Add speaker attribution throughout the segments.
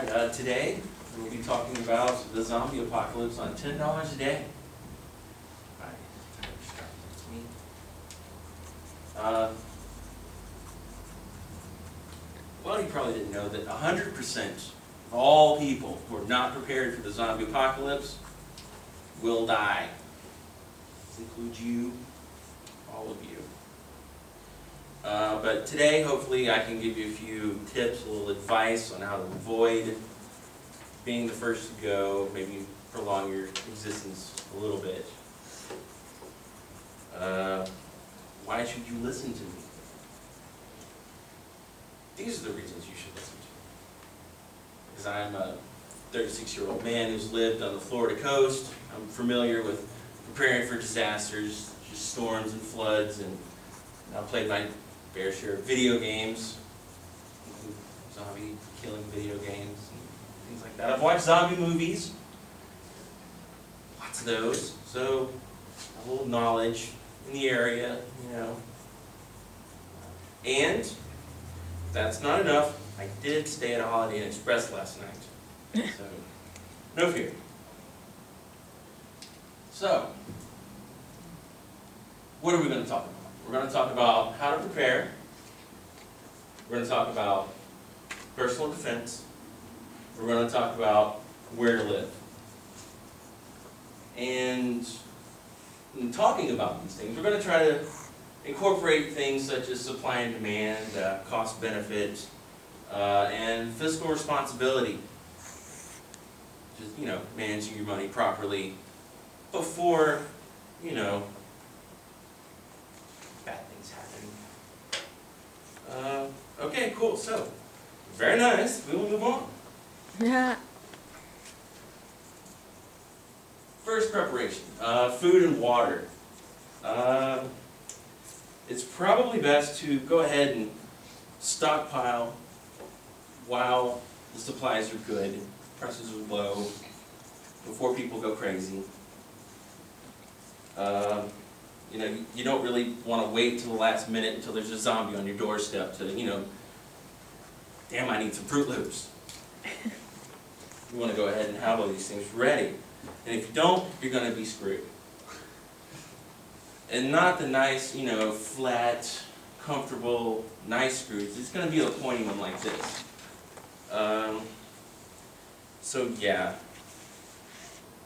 Speaker 1: Today we'll be talking about the zombie apocalypse on $10 a day. Well, you probably didn't know that 100% of all people who are not prepared for the zombie apocalypse will die. This includes you, all of you. But today, hopefully, I can give you a few tips, a little advice on how to avoid being the first to go, maybe prolong your existence a little bit. Why should you listen to me? These are the reasons you should listen to me. Because I'm a 36-year-old man who's lived on the Florida coast. I'm familiar with preparing for disasters, just storms and floods, and I've played my fair share of video games, zombie killing video games, and things like that. I've watched zombie movies, lots of those, so a little knowledge in the area, you know. And if that's not enough, I did stay at a Holiday Inn Express last night, so no fear. So, what are we going to talk about? We're going to talk about how to prepare. We're going to talk about personal defense. We're going to talk about where to live. And in talking about these things, we're going to try to incorporate things such as supply and demand, cost benefit, and fiscal responsibility. Just, managing your money properly before, bad things happen. Okay, cool. So, very nice. We will move on.
Speaker 2: Yeah.
Speaker 1: First preparation, food and water. It's probably best to go ahead and stockpile while the supplies are good, prices are low, before people go crazy. You don't really want to wait till the last minute until there's a zombie on your doorstep to, damn, I need some Fruit Loops. You want to go ahead and have all these things ready. And if you don't, you're going to be screwed. And not the nice, flat, comfortable, nice screws. It's going to be a pointy one like this. So yeah,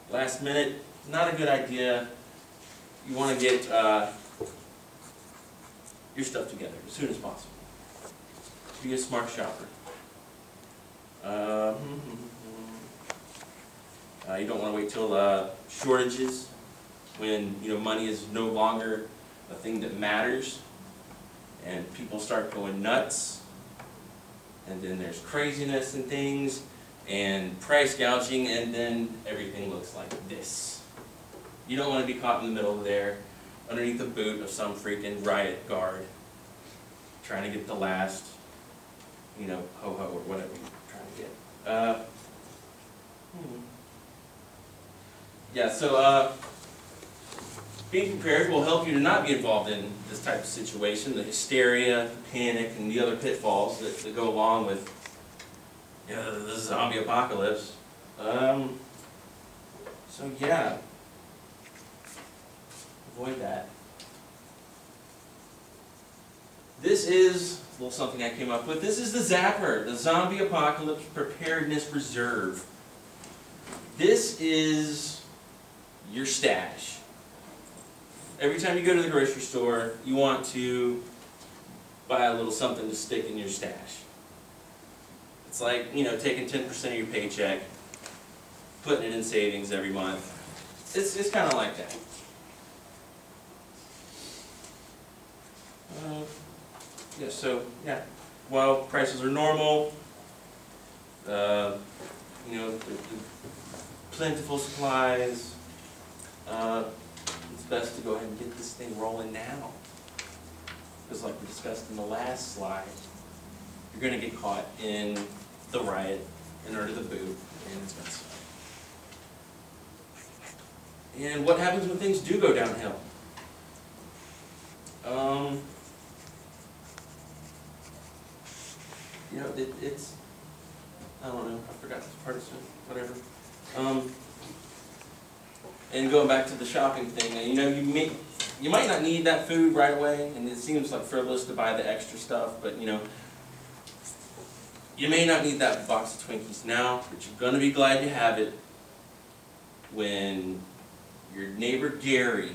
Speaker 1: last minute, not a good idea. You want to get your stuff together as soon as possible. Be a smart shopper. You don't want to wait till shortages, when money is no longer a thing that matters, and people start going nuts, and then there's craziness and things, and price gouging, and then everything looks like this. You don't want to be caught in the middle of there, underneath the boot of some freaking riot guard, trying to get the last, ho-ho or whatever you're trying to get. Yeah, so being prepared will help you to not be involved in this type of situation, the hysteria, the panic, and the other pitfalls that go along with the zombie apocalypse. So yeah, avoid that. This is a little something I came up with. This is the Zapper, the Zombie Apocalypse Preparedness Reserve. This is your stash. Every time you go to the grocery store, you want to buy a little something to stick in your stash. It's like, taking 10% of your paycheck, putting it in savings every month. It's kind of like that. While prices are normal, the plentiful supplies, it's best to go ahead and get this thing rolling now. Because like we discussed in the last slide, you're going to get caught in the riot and under the boot, and it's going to suck. And what happens when things do go downhill? I don't know, I forgot this partisan, whatever. And going back to the shopping thing, you know, you might not need that food right away, and it seems like frivolous to buy the extra stuff, but you know, you may not need that box of Twinkies now, but you're going to be glad you have it when your neighbor Gary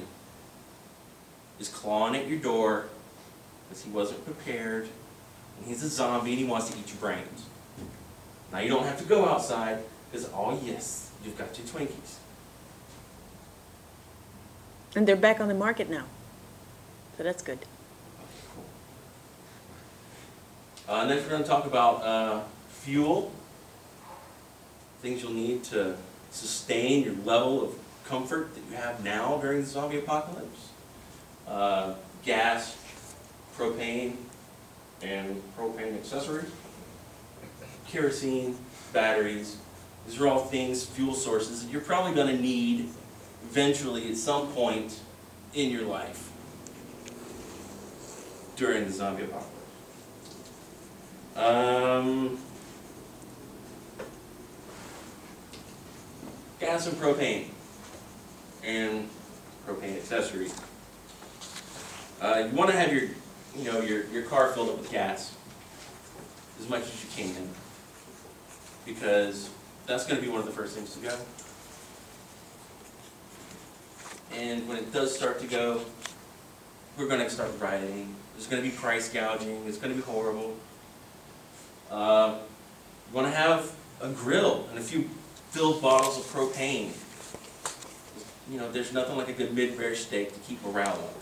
Speaker 1: is clawing at your door because he wasn't prepared, and he's a zombie and he wants to eat your brains. Now you don't have to go outside because, oh yes, you've got your Twinkies.
Speaker 2: And they're back on the market now, so that's good.
Speaker 1: Okay, cool. Next we're going to talk about fuel, things you'll need to sustain your level of comfort that you have now during the zombie apocalypse. Gas, propane, and propane accessories, kerosene, batteries. These are all things, fuel sources that you're probably going to need eventually at some point in your life during the zombie apocalypse. Gas and propane accessories. You want to have your car filled up with gas as much as you can, because that's going to be one of the first things to go. And when it does start to go, we're going to start rioting. There's going to be price gouging. It's going to be horrible. You want to have a grill and a few filled bottles of propane. You know, there's nothing like a good mid-rare steak to keep morale up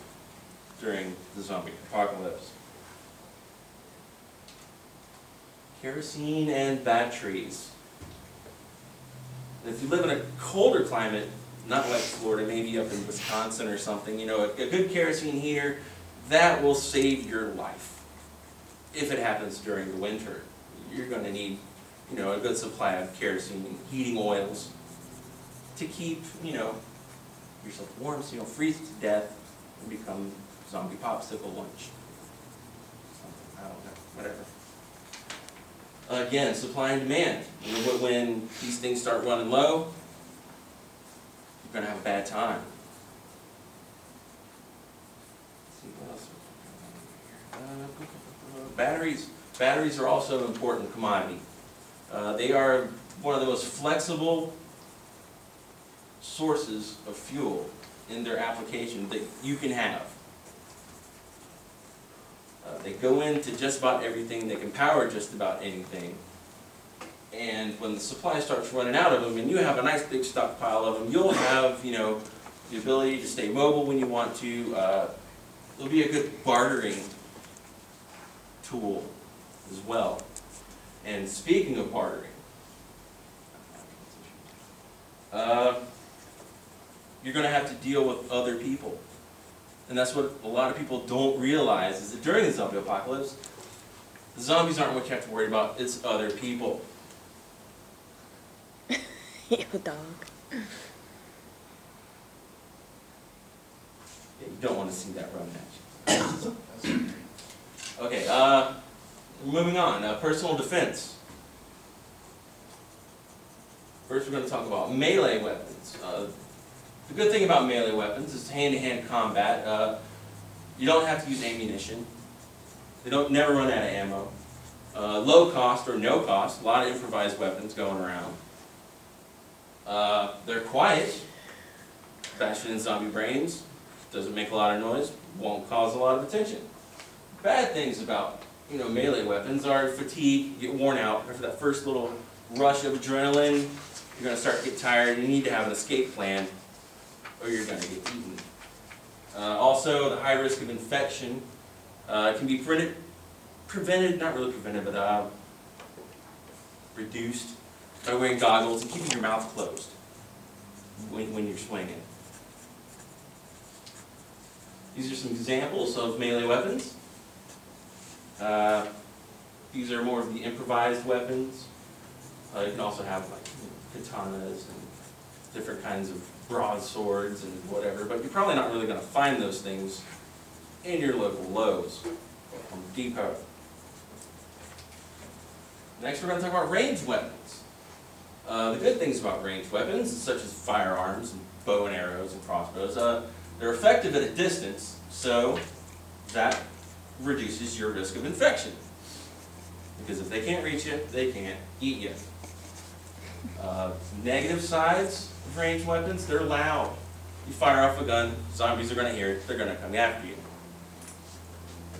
Speaker 1: during the zombie apocalypse. Kerosene and batteries. And if you live in a colder climate, not like Florida, maybe up in Wisconsin or something, you know, a good kerosene heater, that will save your life. If it happens during the winter, you're going to need, you know, a good supply of kerosene and heating oils to keep, you know, yourself warm so you don't freeze to death and become zombie popsicle lunch. Something, I don't know, whatever. Again, supply and demand. You know, when these things start running low, you're going to have a bad time. Let's see what else we're here. Batteries. Batteries are also an important commodity. They are one of the most flexible sources of fuel in their application that you can have. They go into just about everything. They can power just about anything. And when the supply starts running out of them, and you have a nice big stockpile of them, you'll have, you know, the ability to stay mobile when you want to. It'll be a good bartering tool as well. And speaking of bartering, you're going to have to deal with other people. And that's what a lot of people don't realize, is that during the zombie apocalypse, the zombies aren't what you have to worry about, it's other people.
Speaker 2: You dog.
Speaker 1: Yeah, you don't want to see that running at you. Okay, moving on. Personal defense. First we're going to talk about melee weapons. The good thing about melee weapons is hand-to-hand combat. You don't have to use ammunition. They don't never run out of ammo. Low cost or no cost. A lot of improvised weapons going around. They're quiet. Faster than zombie brains. Doesn't make a lot of noise. Won't cause a lot of attention. Bad things about, you know, melee weapons are fatigue. You get worn out after that first little rush of adrenaline. You're going to start to get tired. You need to have an escape plan, or you're going to get eaten. Also, the high risk of infection can be prevented, not really prevented, but reduced by wearing goggles and keeping your mouth closed when you're swinging. These are some examples of melee weapons. These are more of the improvised weapons. You can also have like katanas and different kinds of broadswords and whatever, but you're probably not really going to find those things in your local Lowe's or Home Depot. Next we're going to talk about ranged weapons. The good things about ranged weapons, such as firearms, and bow and arrows, and crossbows, they're effective at a distance, so that reduces your risk of infection. Because if they can't reach you, they can't eat you. Negative sides of ranged weapons, they're loud. You fire off a gun, zombies are going to hear it, they're going to come after you.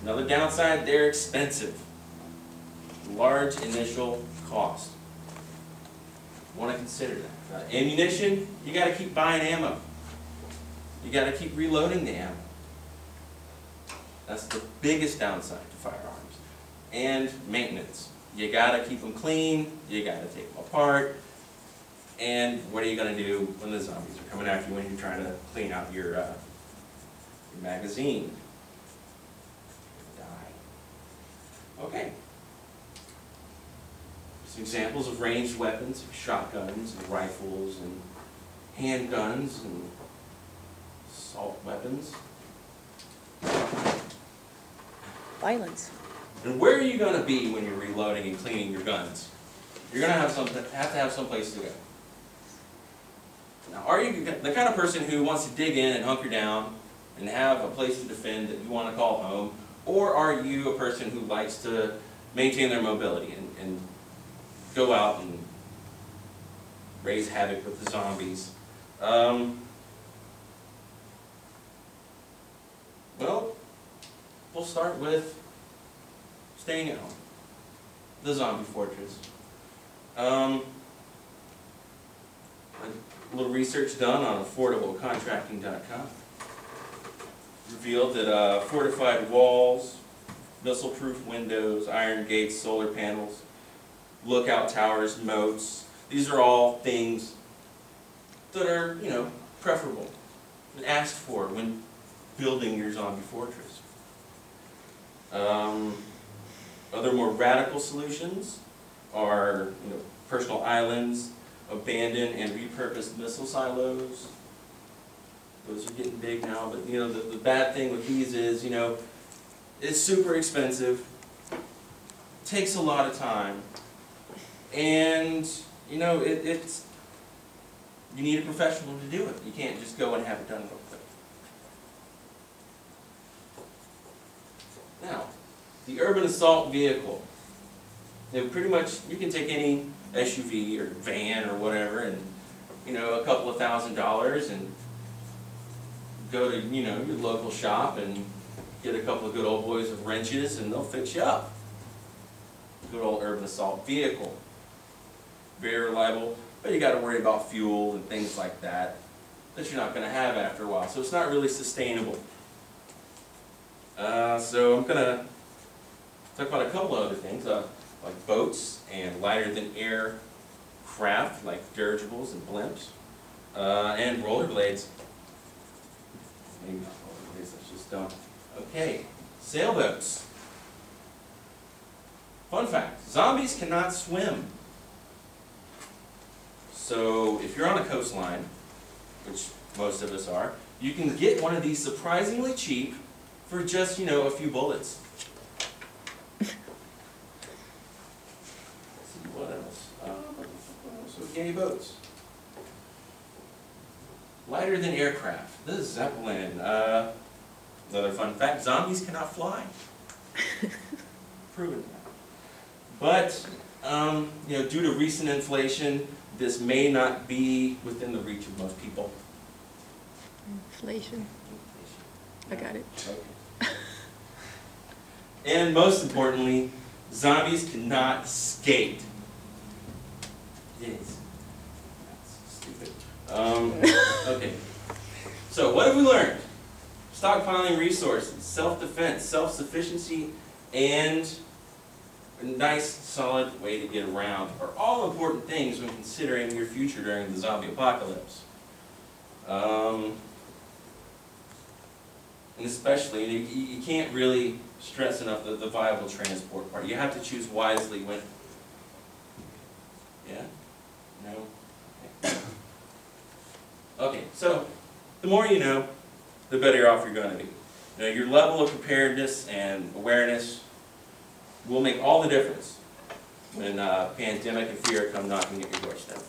Speaker 1: Another downside, they're expensive. Large initial cost. You want to consider that. Ammunition, you got to keep buying ammo. You got to keep reloading the ammo. That's the biggest downside to firearms. And maintenance. You got to keep them clean, you got to take them apart, and what are you going to do when the zombies are coming after you when you're trying to clean out your magazine? Die. Okay. Some examples of ranged weapons, shotguns and rifles and handguns and assault weapons.
Speaker 2: Violence.
Speaker 1: And where are you going to be when you're reloading and cleaning your guns? You're going to have to have some place to go. Now, are you the kind of person who wants to dig in and hunker down and have a place to defend that you want to call home? Or are you a person who likes to maintain their mobility and go out and raise havoc with the zombies? Well, we'll start with staying at home. The zombie fortress. A little research done on affordablecontracting.com revealed that fortified walls, missile-proof windows, iron gates, solar panels, lookout towers, moats, these are all things that are, preferable and asked for when building your zombie fortress. Other more radical solutions are, personal islands, abandoned and repurposed missile silos. Those are getting big now, but the bad thing with these is, it's super expensive, takes a lot of time, and it's you need a professional to do it. You can't just go and have it done real quick. Now, the urban assault vehicle. Pretty much, you can take any SUV or van or whatever and, a couple of $1,000s and go to, your local shop and get a couple of good old boys with wrenches and they'll fix you up. Good old urban assault vehicle. Very reliable, but you got to worry about fuel and things like that you're not going to have after a while. So it's not really sustainable. So I'm going to talk about a couple of other things, like boats and lighter-than-air craft, like dirigibles and blimps, and rollerblades. Maybe not rollerblades, that's just dumb. Okay, sailboats. Fun fact, zombies cannot swim. So if you're on a coastline, which most of us are, you can get one of these surprisingly cheap for just, a few bullets. What else? So gay boats. Lighter than aircraft. The Zeppelin. Another fun fact, zombies cannot fly. Proven that. But, due to recent inflation, this may not be within the reach of most people.
Speaker 2: Inflation. I got it.
Speaker 1: Okay. And most importantly, zombies cannot skate. Yes. That's stupid. Okay. So what have we learned? Stockpiling resources, self-defense, self-sufficiency, and a nice, solid way to get around are all important things when considering your future during the zombie apocalypse. And especially, you can't really stress enough the viable transport part. You have to choose wisely when... Yeah? No? Okay. Okay, so the more you know, the better off you're going to be. Your level of preparedness and awareness will make all the difference when pandemic and fear come knocking at your doorstep.